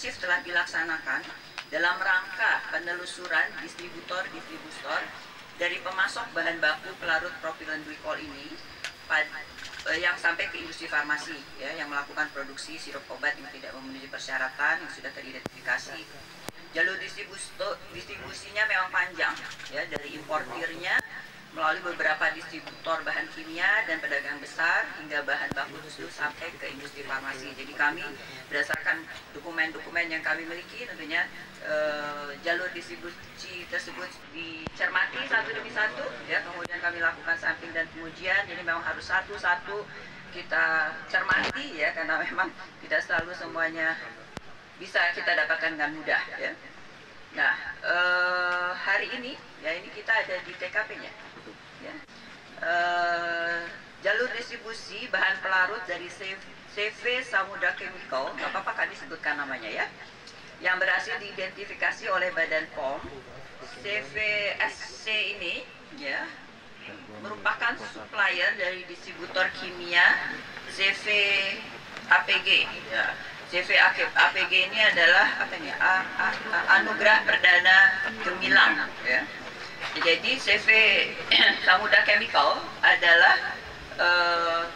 intensif telah dilaksanakan dalam rangka penelusuran distributor dari pemasok bahan baku pelarut propilen glikol ini yang sampai ke industri farmasi, ya, yang melakukan produksi sirup obat yang tidak memenuhi persyaratan yang sudah teridentifikasi. Jalur distribusinya memang panjang, ya, dari importirnya melalui beberapa distributor bahan kimia dan pedagang besar hingga bahan baku itu sampai ke industri farmasi. Jadi kami berdasarkan dokumen-dokumen yang kami miliki tentunya jalur distribusi tersebut dicermati satu demi satu, ya, kemudian kami lakukan sampling dan pengujian. Jadi memang harus satu-satu kita cermati, ya, karena memang tidak selalu semuanya bisa kita dapatkan dengan mudah, ya. Nah, hari ini, ya, ini kita ada di TKP-nya. Ya. Jalur distribusi bahan pelarut dari CV Samudra Chemical, nggak apa-apa kan disebutkan namanya, ya, yang berhasil diidentifikasi oleh Badan POM. CVSC ini, ya, merupakan supplier dari distributor kimia CV APG, ya. CV APG ini adalah apa ini? Anugerah Perdana Gemilang, ya. Jadi CV Samudra Chemical adalah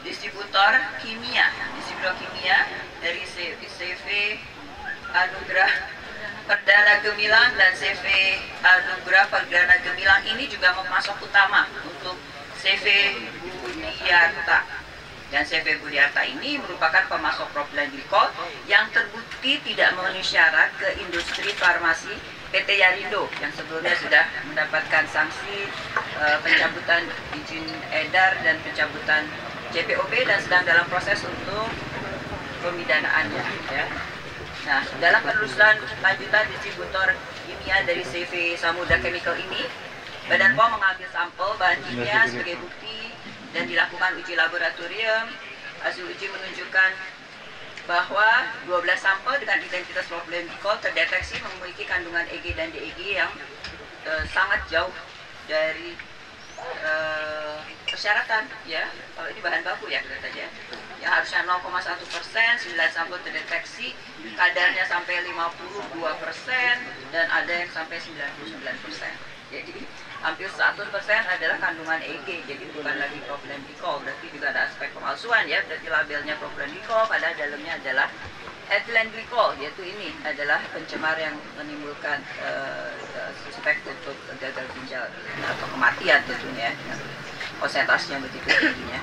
distributor kimia dari CV Anugerah Perdana Gemilang dan CV Anugerah Perdana Gemilang ini juga memasok utama untuk CV Budiarta. Dan CV Budiarta ini merupakan pemasok propilen glikol yang terbukti tidak memenuhi syarat ke industri farmasi PT Yarindo yang sebelumnya sudah mendapatkan sanksi pencabutan izin edar dan pencabutan JPOB dan sedang dalam proses untuk pemidanaannya, ya. Nah, dalam penelusuran lanjutan distributor kimia dari CV Samudra Chemical ini, Badan POM mengambil sampel bahan kimia sebagai bukti dan dilakukan uji laboratorium. Hasil uji menunjukkan bahwa 12 sampel dengan identitas propilen glikol terdeteksi memiliki kandungan EG dan DEG yang sangat jauh dari persyaratan, ya. Kalau ini bahan baku, ya, kita saja, yang harusnya 0,1%, 9 sampel terdeteksi kadarnya sampai 52% dan ada yang sampai 99%. Jadi hampir 100% adalah kandungan EG, jadi bukan lagi propilen glikol. Berarti juga ada aspek pemalsuan, ya. Berarti labelnya propilen glikol padahal dalamnya adalah etilen glikol, yaitu ini adalah pencemar yang menimbulkan suspek untuk gagal ginjal atau kematian tentunya, ya. Konsentrasinya begitu tingginya.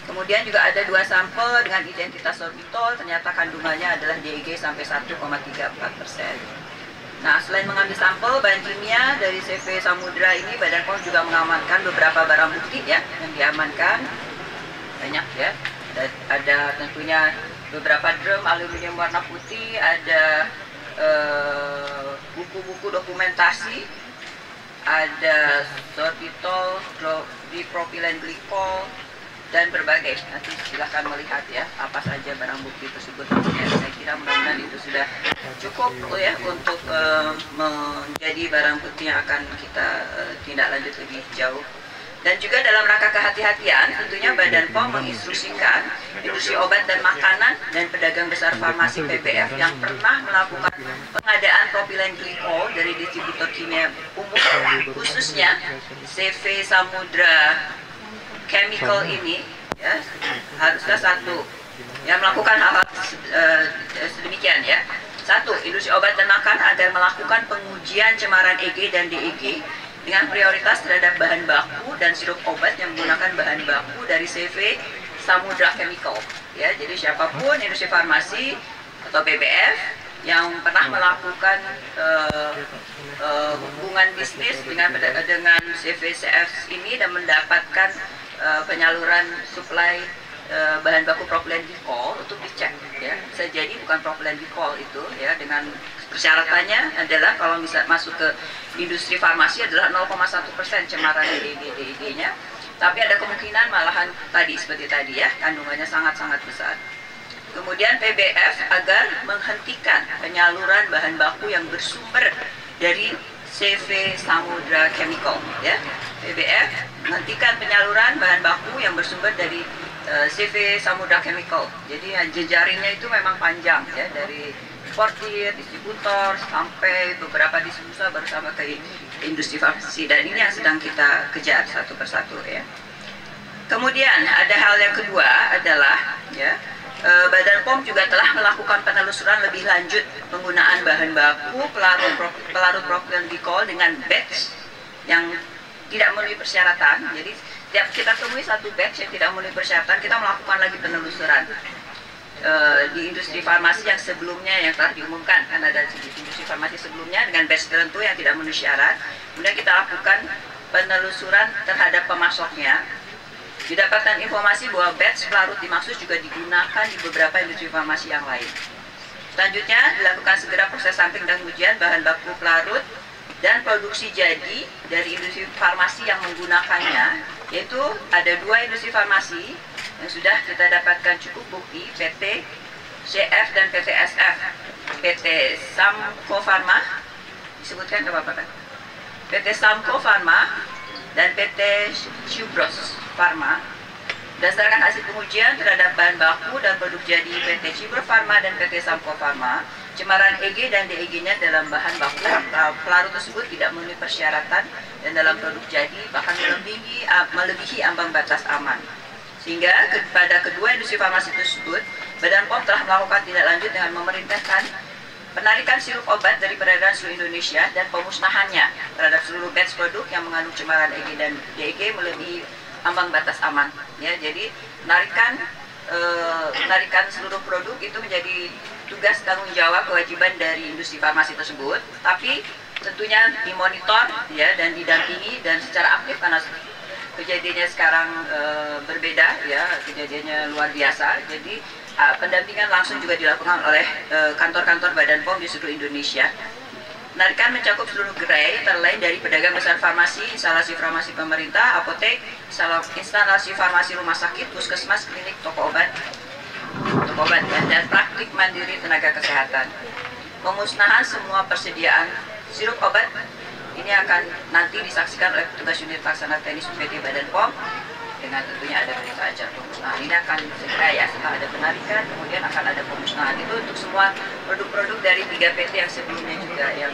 Kemudian juga ada 2 sampel dengan identitas sorbitol, ternyata kandungannya adalah DEG sampai 1,34%. Nah, selain mengambil sampel bahan kimia dari CV Samudra ini, Badan POM juga mengamankan beberapa barang bukti, ya, yang diamankan banyak, ya. Ada tentunya beberapa drum aluminium warna putih, ada buku-buku dokumentasi, ada sorbitol, dipropilen glikol, dan berbagai. Nanti silahkan melihat, ya, apa saja barang bukti tersebut. Ya, saya kira mudah-mudahan itu sudah cukup, ya, untuk menjadi barang bukti yang akan kita tindak lanjut lebih jauh. Dan juga dalam rangka kehati-hatian, tentunya Badan POM menginstruksikan industri obat dan makanan dan pedagang besar farmasi PBF yang pernah melakukan pengadaan propilen glikol dari distributor kimia umum, khususnya CV Samudra Chemical ini, ya, haruslah satu yang melakukan hal sedemikian, ya. 1. Industri obat dan makanan agar melakukan pengujian cemaran EG dan DEG dengan prioritas terhadap bahan baku dan sirup obat yang menggunakan bahan baku dari CV Samudra Chemical, ya. Jadi siapapun industri farmasi atau BBF yang pernah melakukan hubungan bisnis dengan CVCF ini dan mendapatkan penyaluran suplai bahan baku propilen glikol untuk dicek, ya. Bisa jadi bukan propilen glikol itu, ya, dengan persyaratannya adalah kalau bisa masuk ke industri farmasi adalah 0,1% cemaran DEG-nya, tapi ada kemungkinan malahan tadi seperti tadi, ya, kandungannya sangat-sangat besar. Kemudian PBF agar menghentikan penyaluran bahan baku yang bersumber dari CV Samudra Chemical, ya. PBF menghentikan penyaluran bahan baku yang bersumber dari CV Samudra Chemical. Jadi jejaringnya itu memang panjang, ya, dari importir, distributor, sampai beberapa distributor baru sampai ke industri farmasi, dan ini yang sedang kita kejar satu persatu ya. Kemudian ada hal yang kedua adalah ya, Badan POM juga telah melakukan penelusuran lebih lanjut penggunaan bahan baku pelarut propylene glikol dengan batch yang tidak memenuhi persyaratan. Jadi setiap kita temui satu batch yang tidak memenuhi persyaratan, kita melakukan lagi penelusuran di industri farmasi yang sebelumnya yang telah diumumkan, kan ada industri farmasi sebelumnya dengan batch tertentu yang tidak memenuhi syarat. Kemudian kita lakukan penelusuran terhadap pemasoknya. Didapatkan informasi bahwa batch pelarut dimaksud juga digunakan di beberapa industri farmasi yang lain. Selanjutnya, dilakukan segera proses sampling dan ujian bahan baku pelarut dan produksi jadi dari industri farmasi yang menggunakannya, yaitu ada 2 industri farmasi yang sudah kita dapatkan cukup bukti, PT CF dan PT SF. PT Samco Pharma, disebutkan ke Bapak? PT Samco Pharma dan PT Cibros Pharma. Berdasarkan hasil pengujian terhadap bahan baku dan produk jadi PT Cibros Pharma dan PT Samco Pharma, cemaran EG dan DEG-nya dalam bahan baku pelarut tersebut tidak memenuhi persyaratan dan dalam produk jadi bahkan melebihi ambang batas aman. Sehingga pada kedua industri farmasi tersebut, Badan POM telah melakukan tindak lanjut dengan memerintahkan penarikan sirup obat dari peredaran seluruh Indonesia dan pemusnahannya terhadap seluruh batch produk yang mengandung cemaran EG dan DEG melebihi ambang batas aman. Ya, jadi menarikan seluruh produk itu menjadi tugas tanggung jawab kewajiban dari industri farmasi tersebut, tapi tentunya dimonitor ya dan didampingi dan secara aktif karena kejadiannya sekarang berbeda ya, kejadiannya luar biasa. Jadi pendampingan langsung juga dilakukan oleh kantor-kantor Badan POM di seluruh Indonesia. Penarikan mencakup seluruh gerai terlain dari pedagang besar farmasi, instalasi farmasi pemerintah, apotek, instalasi farmasi rumah sakit, puskesmas, klinik, toko obat ya, dan praktik mandiri tenaga kesehatan. Pemusnahan semua persediaan sirup obat ini akan nanti disaksikan oleh petugas unit pelaksana teknis UPT Badan POM dengan tentunya ada berita acara pemusnahan. Ini akan segera ya, setelah ada penarikan kemudian akan ada pemusnahan. Itu untuk semua produk-produk dari 3 PT yang sebelumnya juga yang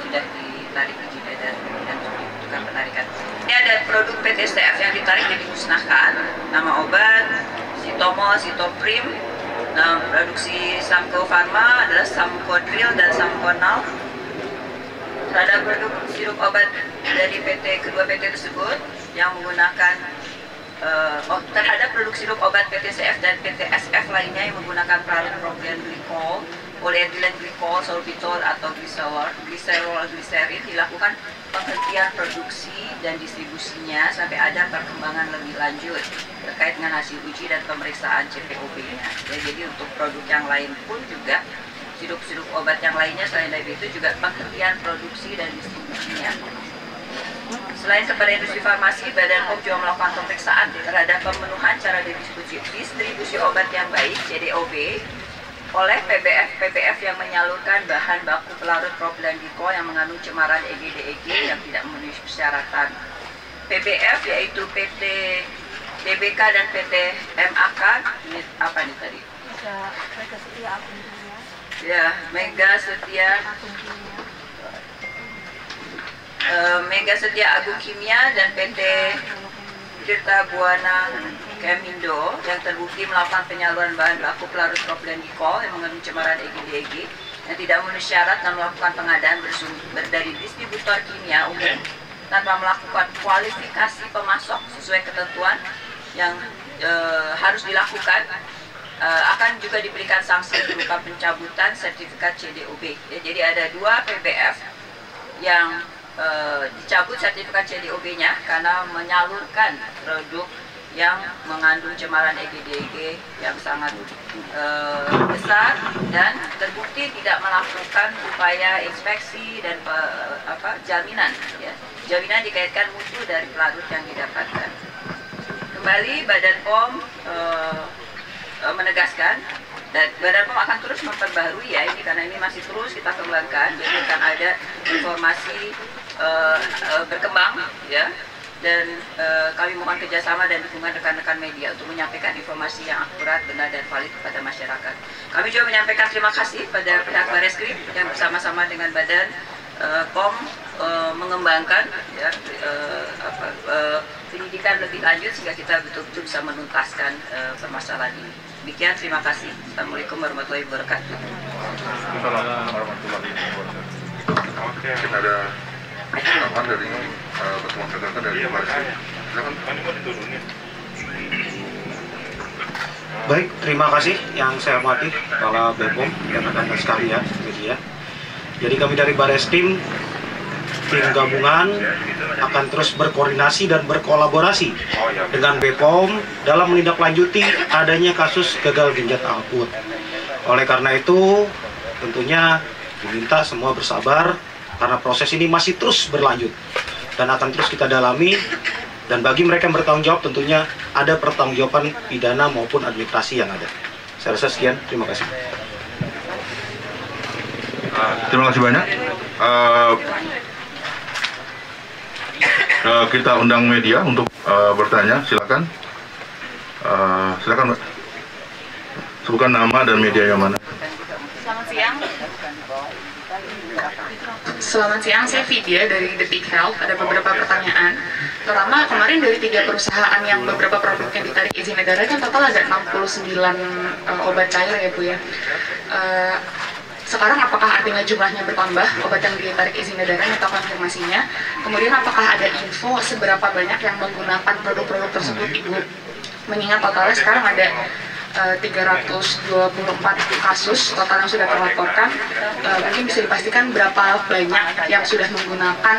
sudah ditarik izin edar dan dibutuhkan penarikan. Ini ada produk PT CF yang ditarik dan dimusnahkan, nama obat Sitomo, Sitoprim. Nah, produksi Samco Pharma adalah Samcodril dan Samconal. Terhadap produk sirup obat dari kedua PT tersebut yang menggunakan terhadap produk sirup obat PT CF dan PT SF lainnya yang menggunakan pelarut propylene glikol, polyethylene glikol, sorbitol atau glycerin dilakukan penghentian produksi dan distribusinya sampai ada perkembangan lebih lanjut terkait dengan hasil uji dan pemeriksaan CPOB-nya. Ya, jadi untuk produk yang lain pun juga sirup-sirup obat yang lainnya selain dari itu juga penghentian produksi dan distribusinya. Selain kepada industri farmasi, Badan POM juga melakukan pemeriksaan terhadap pemenuhan cara distribusi obat yang baik (CDOB) oleh PBF yang menyalurkan bahan baku pelarut propylene glikol yang mengandung cemaran EG/DEG yang tidak memenuhi persyaratan. PBF yaitu PT DBK dan PT MAK. Ini apa nih tadi? Ya, Mega Setia Agung Kimia dan PT Tirta Buana Kemindo yang terbukti melakukan penyaluran bahan baku pelarut propylene glikol yang mengandung cemaran EG/DEG yang tidak memenuhi syarat dan melakukan pengadaan bersumber dari distributor kimia umum tanpa melakukan kualifikasi pemasok sesuai ketentuan yang harus dilakukan, akan juga diberikan sanksi berupa pencabutan sertifikat CDOB. Ya, jadi ada 2 PBF yang dicabut sertifikat CDOB-nya karena menyalurkan produk yang mengandung cemaran EG/DEG yang sangat besar dan terbukti tidak melakukan upaya inspeksi dan jaminan. Ya. Jaminan dikaitkan mutu dari pelarut yang didapatkan. Kembali Badan POM menegaskan dan Badan POM akan terus memperbaharui ya ini karena ini masih terus kita kembangkan, jadi akan ada informasi berkembang ya dan kami mohon kerjasama dan dukungan rekan-rekan media untuk menyampaikan informasi yang akurat, benar, dan valid kepada masyarakat. Kami juga menyampaikan terima kasih pada pihak Bareskrim yang bersama-sama dengan Badan POM mengembangkan ya, penyidikan lebih lanjut sehingga kita betul-betul bisa menuntaskan permasalahan ini. Demikian, terima kasih. Assalamualaikum warahmatullahi wabarakatuh. Assalamualaikum warahmatullahi wabarakatuh. Oke, kita ada apa dari pertemuan rekan-rekan dari Bareskrim. Silakan. Baik, terima kasih yang saya hormati Kepala BPOM dan rekan-rekan sekalian media. Jadi kami dari Bareskrim, tim gabungan akan terus berkoordinasi dan berkolaborasi dengan BPOM dalam menindaklanjuti adanya kasus gagal ginjal akut. Oleh karena itu, tentunya diminta semua bersabar karena proses ini masih terus berlanjut dan akan terus kita dalami. Dan bagi mereka yang bertanggung jawab, tentunya ada pertanggungjawaban pidana maupun administrasi yang ada. Saya rasa sekian, terima kasih. Terima kasih banyak. Kita undang media untuk bertanya, silakan. Silakan, Mbak. Sebutkan nama dan media yang mana. Selamat siang. Selamat siang, saya Vidya dari Detik Health. Ada beberapa pertanyaan. Pertama, kemarin dari 3 perusahaan yang beberapa produknya ditarik izin edar kan total ada 69 obat cair ya Bu ya. Sekarang apakah artinya jumlahnya bertambah obat yang ditarik izin edarnya atau konfirmasinya? Kemudian apakah ada info seberapa banyak yang menggunakan produk-produk tersebut Ibu? Mengingat totalnya sekarang ada 324 kasus total yang sudah terlaporkan, mungkin bisa dipastikan berapa banyak yang sudah menggunakan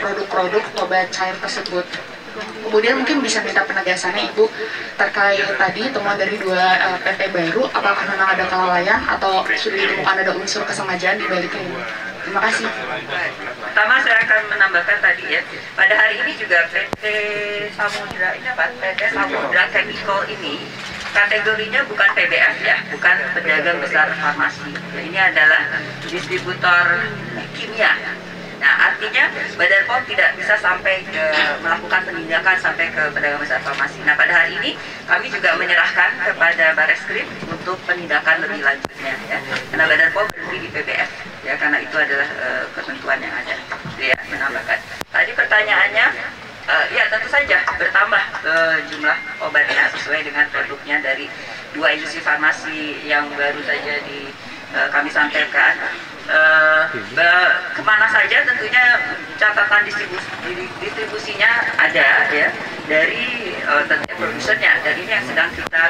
produk-produk obat cair tersebut. Kemudian mungkin bisa minta penegasannya Ibu terkait tadi temuan dari 2 PT baru, apakah memang ada kelalaian atau sudah ditemukan ada unsur kesengajaan di baliknya Ibu? Terima kasih. Pertama saya akan menambahkan tadi ya, pada hari ini juga PT Samudra ini apa? PT Samudra Chemical ini kategorinya bukan PBF ya, bukan pedagang besar farmasi. Ini adalah distributor kimia. Nah, artinya Badan POM tidak bisa sampai melakukan penindakan sampai ke pedagang besar farmasi. Nah, pada hari ini kami juga menyerahkan kepada Bareskrim untuk penindakan lebih lanjutnya ya. Karena Badan POM berhenti di PBF ya, karena itu adalah ketentuan yang ada. Ya, menambahkan. Tadi pertanyaannya ya tentu saja bertambah jumlah obatnya sesuai dengan produknya dari 2 industri farmasi yang baru saja kami sampaikan. Kemana saja tentunya catatan distribusinya ada ya dari tentunya produsernya, dan ini yang sedang kita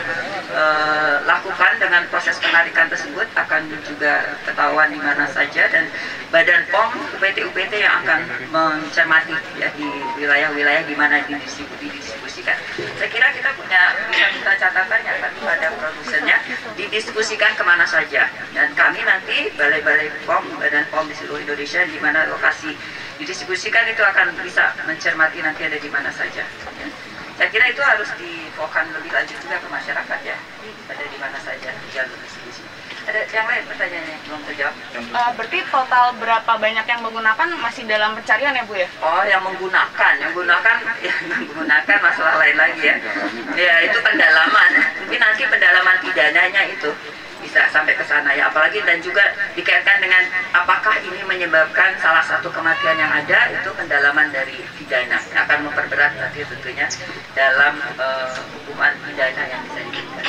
lakukan dengan proses penarikan tersebut akan juga ketahuan di mana saja, dan Badan POM UPT yang akan mencermati ya di wilayah-wilayah di mana didistribusikan. Saya kira kita bisa minta catatannya kan pada produsennya didistribusikan kemana saja, dan kami nanti balai-balai POM, Badan POM di seluruh Indonesia di mana lokasi didistribusikan itu akan bisa mencermati nanti ada di mana saja. Ya. Saya kira itu harus difokuskan lebih lanjut juga ke masyarakat ya, ada di mana saja jalur distribusi. Ada yang lain pertanyaannya belum terjawab? Berarti total berapa banyak yang menggunakan masih dalam pencarian ya Bu ya? Oh, yang menggunakan masalah lain lagi ya. Ya itu pendalaman. Mungkin nanti pendalaman pidananya itu bisa sampai ke sana ya. Apalagi dan juga dikaitkan dengan apakah ini menyebabkan salah satu kematian yang ada, itu pendalaman dari pidana akan memperberat nanti tentunya dalam hukuman pidana yang bisa diberikan.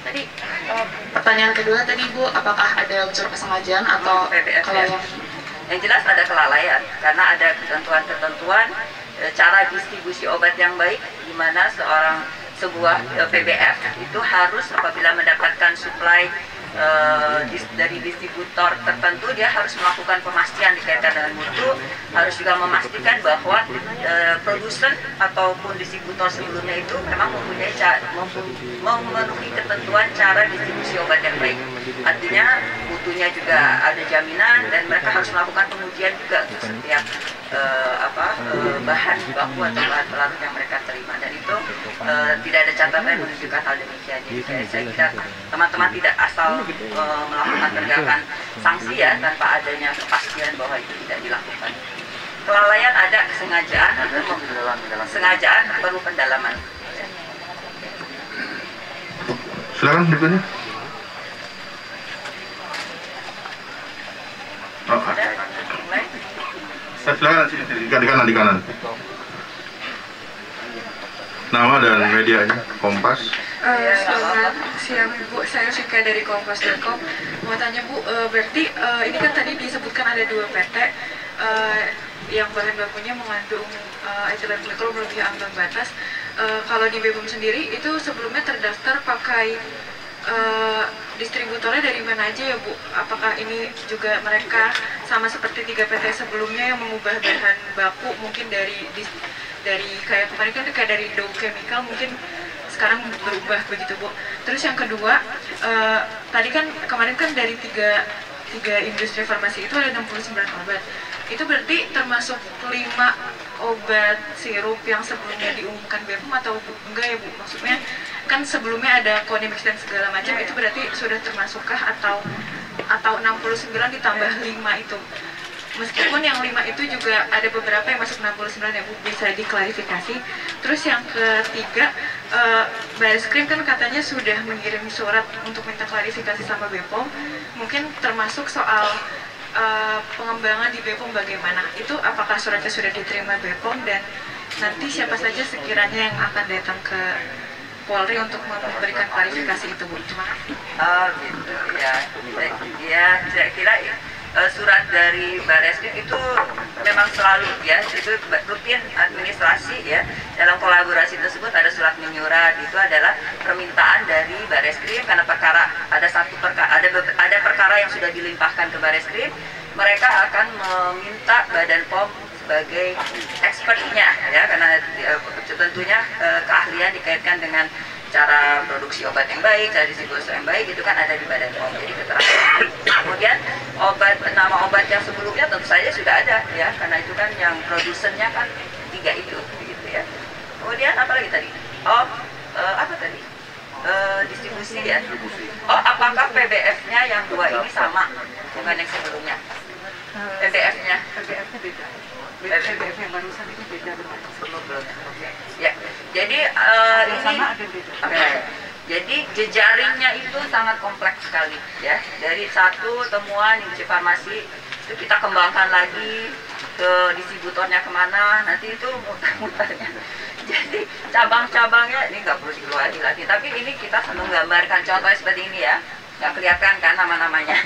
Tadi pertanyaan kedua tadi Bu, apakah ada unsur kesengajaan atau kelalaian? Yang jelas ada kelalaian karena ada ketentuan-ketentuan cara distribusi obat yang baik, di mana sebuah PBF itu harus apabila mendapatkan suplai dari distributor tertentu, dia harus melakukan pemastian dikaitkan dengan mutu, harus juga memastikan bahwa produsen ataupun distributor sebelumnya itu memang memenuhi ketentuan cara distribusi obat yang baik. Artinya mutunya juga ada jaminan, dan mereka harus melakukan pengujian juga untuk setiap bahan baku atau bahan pelarut yang mereka terima, dan itu tidak ada catatan yang menunjukkan hal demikian. Jadi saya kira teman-teman tidak asal melakukan penegakan sanksi ya tanpa adanya kepastian bahwa itu tidak dilakukan. kelalaian ada, kesengajaan perlu pendalaman. Silakan berikutnya. Oh, silakan di kanan. Nama dan medianya Kompas. Selamat siang Bu, saya Syika dari Kompas.com. Mau tanya Bu, berarti ini kan tadi disebutkan ada 2 PT yang bahan bakunya mengandung etilen glikol melebihi ambang batas. Kalau di BPOM sendiri itu sebelumnya terdaftar pakai distributornya dari mana aja ya Bu? Apakah ini juga mereka sama seperti 3 PT sebelumnya yang mengubah bahan baku mungkin dari kayak kemarin kan kayak dari Dow Chemical mungkin sekarang berubah begitu Bu. Terus yang kedua, tadi kan kemarin kan dari tiga industri farmasi itu ada 69 obat. Itu berarti termasuk 5 obat sirup yang sebelumnya diumumkan BPOM atau enggak ya Bu? Maksudnya kan sebelumnya ada Konimex dan segala macam, itu berarti sudah termasukkah atau 69 ditambah 5 itu? Meskipun yang 5 itu juga ada beberapa yang masuk 69 ya Bu, bisa diklarifikasi. Terus yang ketiga, Bareskrim kan katanya sudah mengirim surat untuk minta klarifikasi sama BPOM. Mungkin termasuk soal pengembangan di BPOM bagaimana? Itu apakah suratnya sudah diterima BPOM dan nanti siapa saja sekiranya yang akan datang ke Polri untuk memberikan klarifikasi itu Bu? Terima kasih. Oh gitu ya. Ya, saya kira surat dari Bareskrim itu memang selalu ya, itu rutin administrasi ya. Dalam kolaborasi tersebut ada surat menyurat, itu adalah permintaan dari Bareskrim karena ada perkara yang sudah dilimpahkan ke Bareskrim, mereka akan meminta Badan POM sebagai expertnya ya, karena tentunya keahlian dikaitkan dengan cara produksi obat yang baik, cara distribusi yang baik, itu kan ada di Badan POM. Jadi keterangan. Kemudian nama obat yang sebelumnya tentu saja sudah ada ya, karena itu kan yang produsennya kan 3 itu, gitu ya. Kemudian apa lagi tadi? Apa tadi? Distribusi ya. Apakah PBF-nya yang 2 ini sama dengan yang sebelumnya? PBF-nya beda. PBF yang barusan itu beda dengan sebelumnya. Ya, jadi jadi jejaringnya itu sangat kompleks sekali ya. Dari satu temuan industri farmasi itu kita kembangkan lagi ke distributornya kemana, nanti itu muter-muternya. Jadi cabang-cabangnya ini nggak perlu dikeluarin lagi. Tapi ini kita menggambarkan contohnya seperti ini ya. Nggak kelihatan kan nama-namanya.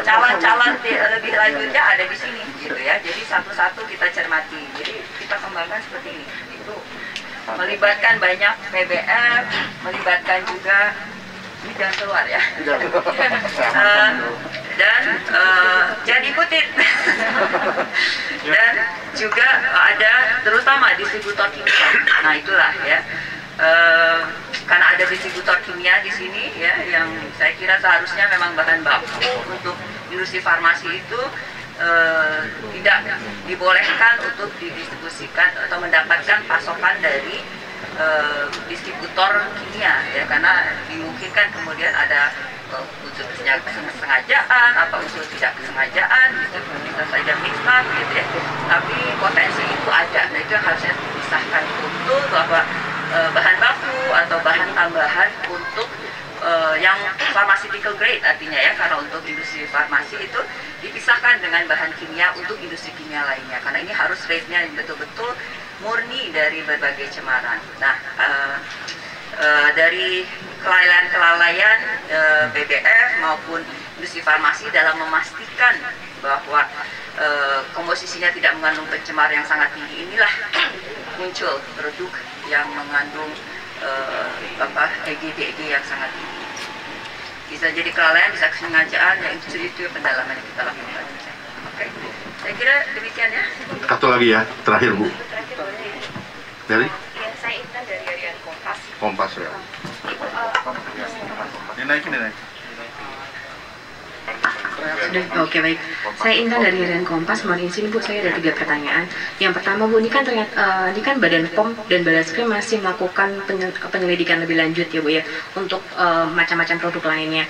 Calon-calon lebih lanjutnya ada di sini gitu ya. Jadi satu-satu kita cermati. Jadi kita kembangkan seperti ini. Itu melibatkan banyak PBF, melibatkan juga ini jangan keluar ya. Dan jangan ikutin. Dan juga ada terutama distributor kimia. Nah itulah ya. Karena ada distributor kimia di sini ya, yang saya kira seharusnya memang bahan baku untuk industri farmasi itu tidak dibolehkan untuk didistribusikan atau mendapatkan pasokan dari distributor kimia ya, karena dimungkinkan kemudian ada unsur kesengajaan apa unsur tidak kesengajaan, bisa saja mix-up gitu ya, tapi potensi itu ada. Nah itu yang harusnya dipisahkan betul bahwa bahan baku atau bahan tambahan untuk yang pharmaceutical grade artinya ya, karena untuk industri farmasi itu dipisahkan dengan bahan kimia untuk industri kimia lainnya, karena ini harus rate-nya betul-betul murni dari berbagai cemaran. Nah dari kelalaian BBF maupun industri farmasi dalam memastikan bahwa komposisinya tidak mengandung pencemar yang sangat tinggi, inilah muncul produk yang mengandung EGD yang sangat tinggi. Bisa jadi kelalaian, bisa kesengajaan, ya itu pendalaman yang kita lakukan. Oke, saya kira demikian ya. Satu lagi ya, terakhir Bu. Dari? Ya, saya Intan dari Harian Kompas. Kompas ya. Ini naik. Oke, baik. Saya Intan dari Harian Kompas. Mohon izin Bu, saya ada 3 pertanyaan. Yang pertama Bu, ini kan Badan POM dan Badaskrim masih melakukan penyelidikan lebih lanjut ya Bu ya, untuk macam-macam produk lainnya.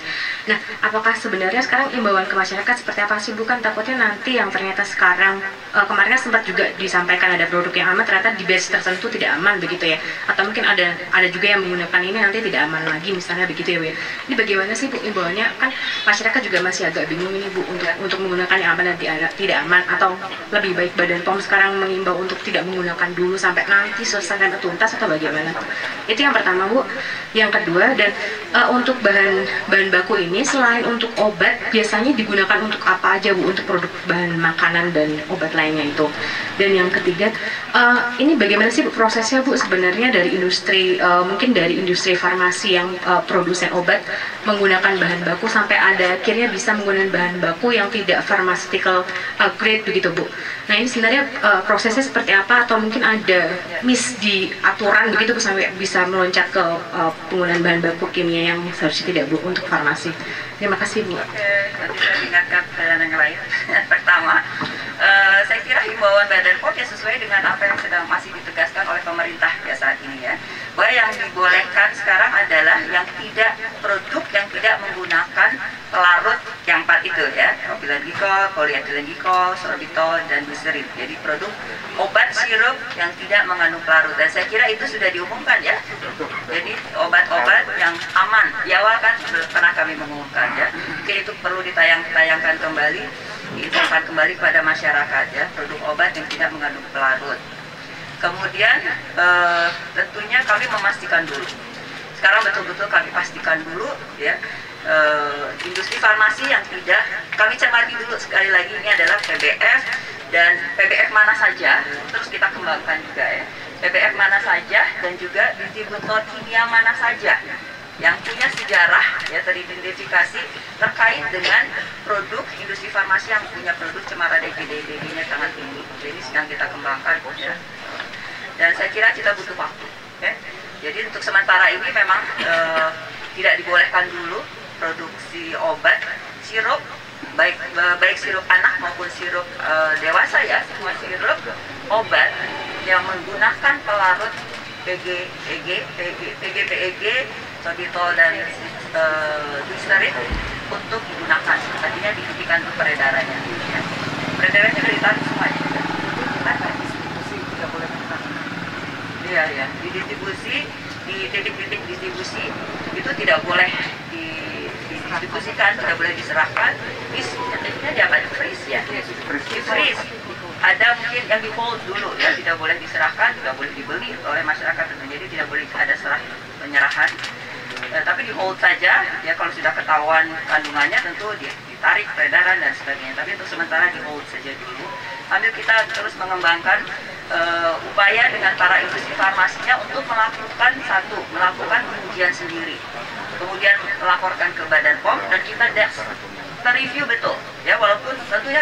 Nah, apakah sebenarnya sekarang imbauan ke masyarakat seperti apa sih Bu? Kan takutnya nanti yang ternyata sekarang kemarin kan sempat juga disampaikan ada produk yang aman, ternyata di batch tertentu tidak aman begitu ya, atau mungkin ada juga yang menggunakan ini nanti tidak aman lagi misalnya begitu ya Bu ya. Ini bagaimana sih Bu imbauannya? Kan masyarakat juga masih agak bingung ini Bu untuk menggunakan yang aman dan tidak aman, atau lebih baik Badan POM sekarang mengimbau untuk tidak menggunakan dulu sampai nanti selesai dan tuntas, atau bagaimana? Itu yang pertama Bu. Yang kedua, dan untuk bahan baku ini selain untuk obat biasanya digunakan untuk apa aja Bu, untuk produk bahan makanan dan obat lainnya itu? Dan yang ketiga, ini bagaimana sih Bu prosesnya Bu sebenarnya dari industri mungkin dari industri farmasi yang produsen obat menggunakan bahan baku sampai ada akhirnya bisa menggunakan bahan baku yang tidak pharmaceutical grade begitu Bu. Nah, ini sebenarnya prosesnya seperti apa, atau mungkin ada miss di aturan begitu Bu sampai bisa meloncat ke penggunaan bahan baku kimia yang seharusnya tidak Bu untuk farmasi. Terima kasih Bu. Oke, nanti saya ingatkan pertanyaan yang lain. Pertama, saya kira himbauan Badan POM ya sesuai dengan apa yang sedang masih ditegaskan oleh pemerintah ya saat ini ya. Bahwa yang dibolehkan sekarang adalah yang tidak produk yang tidak menggunakan pelarut yang 4 itu ya, propilen glikol, polietilen glikol, sorbitol, dan glycerin. Jadi produk obat sirup yang tidak mengandung pelarut, dan saya kira itu sudah diumumkan ya. Jadi obat-obat yang aman di awal kan pernah kami mengumumkan ya. Mungkin itu perlu ditayangkan kembali, diinfokan kembali kepada masyarakat ya, produk obat yang tidak mengandung pelarut. Kemudian tentunya kami memastikan dulu. Sekarang betul-betul kami pastikan dulu ya, industri farmasi yang tidak, kami cermati dulu sekali lagi ini adalah PBF, dan PBF mana saja, terus kita kembangkan juga ya, PBF mana saja dan juga distributor kimia mana saja yang punya sejarah ya teridentifikasi terkait dengan produk industri farmasi yang punya produk cemara DGD-nya sangat tinggi. Jadi sedang kita kembangkan ya. Dan saya kira kita butuh waktu ya. Jadi untuk sementara ini memang tidak dibolehkan dulu produksi obat sirup, baik sirup anak maupun sirup dewasa ya, semua sirup obat yang menggunakan pelarut PGPEG, sorbitol, dan glycerin untuk digunakan. Artinya dihentikan untuk peredarannya ya. Peredarannya sudah ditarik semuanya. Tidak boleh menggunakan. Iya ya, didistribusi di titik-titik distribusi itu tidak boleh didistribusikan, tidak boleh diserahkan. Ini apa? Freeze ya, di freeze. Ada mungkin yang di hold dulu ya, tidak boleh diserahkan, tidak boleh dibeli oleh masyarakat, jadi tidak boleh ada penyerahan. Tapi di hold saja ya, kalau sudah ketahuan kandungannya tentu ditarik peredaran dan sebagainya. Tapi untuk sementara di hold saja dulu. Sambil kita terus mengembangkan upaya dengan para industri farmasinya untuk melakukan pengujian sendiri, kemudian melaporkan ke Badan POM, dan kita review betul ya, walaupun tentunya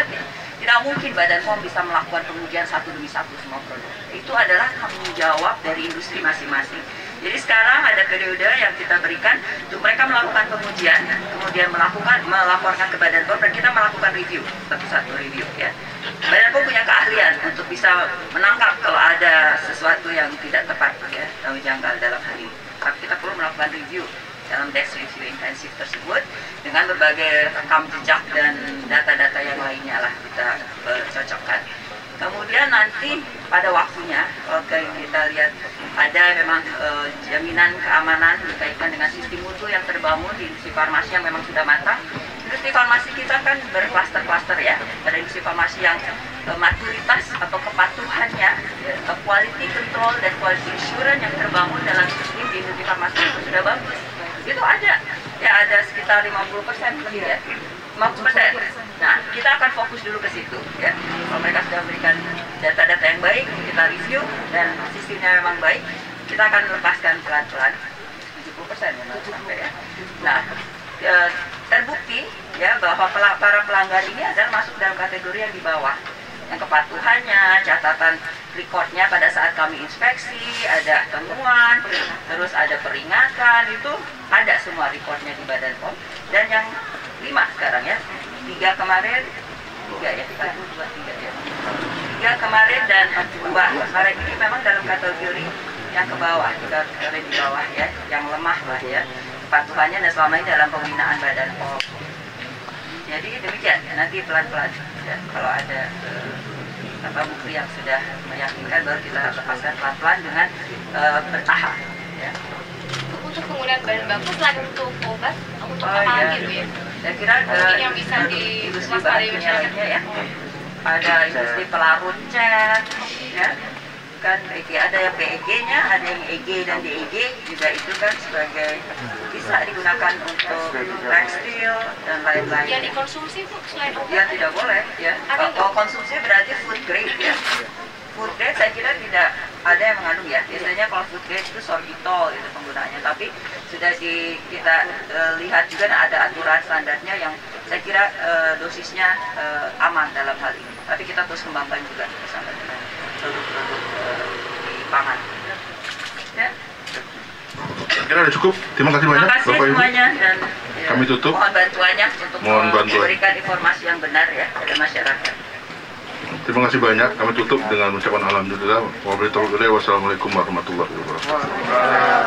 tidak mungkin Badan POM bisa melakukan pengujian satu demi satu semua produk. Itu adalah tanggung jawab dari industri masing-masing. Jadi sekarang ada periode yang kita berikan untuk mereka melakukan pengujian, kemudian melaporkan ke Badan POM, dan kita melakukan review, satu-satu review ya. Badan POM punya keahlian untuk bisa menangkap kalau ada sesuatu yang tidak tepat ya, atau janggal dalam hal ini. Tapi kita perlu melakukan review dalam desk review intensif tersebut dengan berbagai rekam jejak dan data-data yang lainnya lah kita cocokkan. Kemudian nanti pada waktunya, oke, kita lihat ada memang jaminan keamanan berkaitan dengan sistem mutu yang terbangun di industri farmasi yang memang sudah matang. Industri farmasi kita kan berklaster-klaster ya, ada industri farmasi yang maturitas atau kepatuhannya, quality control dan quality assurance yang terbangun dalam sistem di industri farmasi itu sudah bagus. Itu ada ya, ada sekitar 50% lebih ya, 50%. Nah, kita akan fokus dulu ke situ ya. Kalau mereka sudah memberikan data-data yang baik, kita review dan sistemnya memang baik, kita akan lepaskan pelan-pelan 70% memang sampai ya. Nah, terbukti ya bahwa para pelanggar ini adalah masuk dalam kategori yang di bawah, yang kepatuhannya, catatan recordnya pada saat kami inspeksi, ada temuan, terus ada peringatan, itu ada semua recordnya di Badan POM. Dan yang 5 sekarang ya, 3 kemarin, 3 ya, 1, 2, 3 ya. 3 kemarin dan 2 kemarin ini memang dalam kategori yang ke bawah, kategori di bawah ya, yang lemah lah ya, kepatuhannya dan selama ini dalam pembinaan Badan POM. Jadi demikian, nanti pelan-pelan ya, kalau ada bukti yang sudah meyakinkan baru kita lepaskan pelan-pelan dengan bertahap ya. Untuk penggunaan bahan baku selain untuk obat, untuk apa lagi Bu ya? Saya kira yang bisa diwaspadai masyarakatnya ya. Ada industri pelarut cat ya. Kan ada yang PEG-nya, ada yang EG dan DEG juga, itu kan sebagai bisa digunakan untuk tekstil dan lain-lain. Yang dikonsumsi Bu selain obat? Ya tidak boleh ya. Kalau konsumsi berarti food grade ya. Food grade saya kira tidak ada yang mengandung ya. Biasanya kalau food grade itu sorbitol itu penggunaannya. Tapi sudah kita lihat juga ada aturan standarnya yang saya kira dosisnya aman dalam hal ini. Tapi kita terus kembangkan juga bersama dengan produk-produk di pangan. Ya. Kira ada cukup. Terima kasih banyak Bapak Ibu. Semuanya, dan ya, kami tutup. Mohon bantuannya untuk memberikan informasi yang benar ya pada masyarakat. Terima kasih banyak. Kami tutup dengan ucapan alhamdulillah. Wassalamualaikum warahmatullahi wabarakatuh.